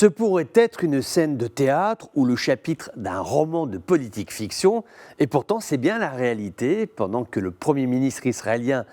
Ce pourrait être une scène de théâtre ou le chapitre d'un roman de politique fiction, et pourtant c'est bien la réalité. Pendant que le Premier ministre israélien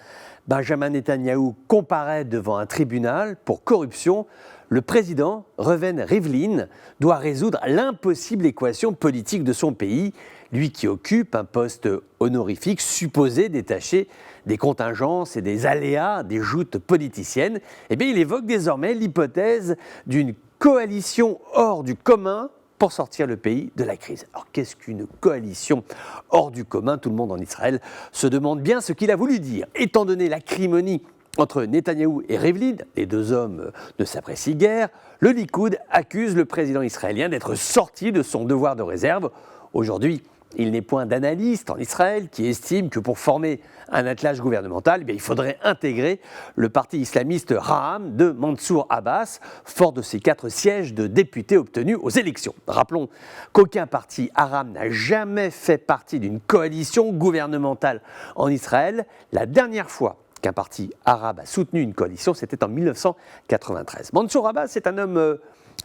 Benjamin Netanyahou comparaît devant un tribunal pour corruption, le président Reuven Rivlin doit résoudre l'impossible équation politique de son pays, lui qui occupe un poste honorifique supposé détaché des contingences et des aléas des joutes politiciennes. Eh bien, il évoque désormais l'hypothèse d'une coalition hors du commun pour sortir le pays de la crise. Alors qu'est-ce qu'une coalition hors du commun? Tout le monde en Israël se demande bien ce qu'il a voulu dire. Étant donné l'acrimonie entre Netanyahou et Rivlin, les deux hommes ne s'apprécient guère, le Likoud accuse le président israélien d'être sorti de son devoir de réserve. Aujourd'hui, il n'est point d'analyste en Israël qui estime que pour former un attelage gouvernemental, il faudrait intégrer le parti islamiste Ra'am de Mansour Abbas, fort de ses 4 sièges de députés obtenus aux élections. Rappelons qu'aucun parti arabe n'a jamais fait partie d'une coalition gouvernementale en Israël. La dernière fois qu'un parti arabe a soutenu une coalition, c'était en 1993. Mansour Abbas est un homme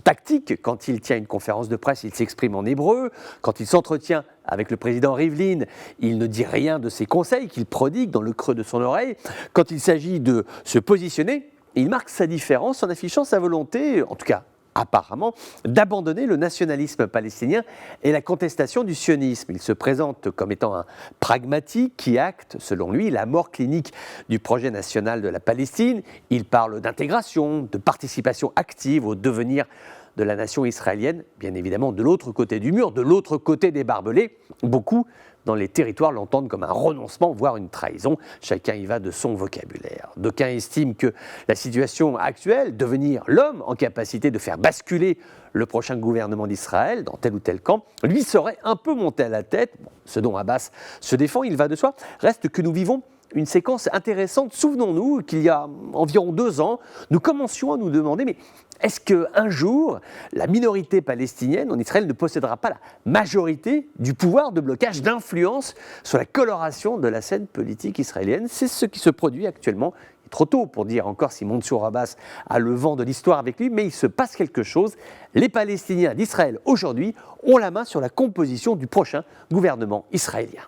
tactique. Quand il tient une conférence de presse, il s'exprime en hébreu. Quand il s'entretient avec le président Rivlin, il ne dit rien de ses conseils qu'il prodigue dans le creux de son oreille. Quand il s'agit de se positionner, il marque sa différence en affichant sa volonté, en tout cas apparemment, d'abandonner le nationalisme palestinien et la contestation du sionisme. Il se présente comme étant un pragmatique qui acte, selon lui, la mort clinique du projet national de la Palestine. Il parle d'intégration, de participation active au devenir de la nation israélienne, bien évidemment de l'autre côté du mur, de l'autre côté des barbelés. Beaucoup dans les territoires l'entendent comme un renoncement, voire une trahison. Chacun y va de son vocabulaire. D'aucuns estiment que la situation actuelle, devenir l'homme en capacité de faire basculer le prochain gouvernement d'Israël dans tel ou tel camp, lui serait un peu monté à la tête. Bon, ce dont Abbas se défend, il va de soi. Reste que nous vivons une séquence intéressante. Souvenons-nous qu'il y a environ 2 ans, nous commencions à nous demander, mais est-ce qu'un jour, la minorité palestinienne en Israël ne possédera pas la majorité du pouvoir de blocage, d'influence sur la coloration de la scène politique israélienne? C'est ce qui se produit actuellement. Il est trop tôt pour dire encore si Mansour Abbas a le vent de l'histoire avec lui, mais il se passe quelque chose. Les Palestiniens d'Israël aujourd'hui ont la main sur la composition du prochain gouvernement israélien.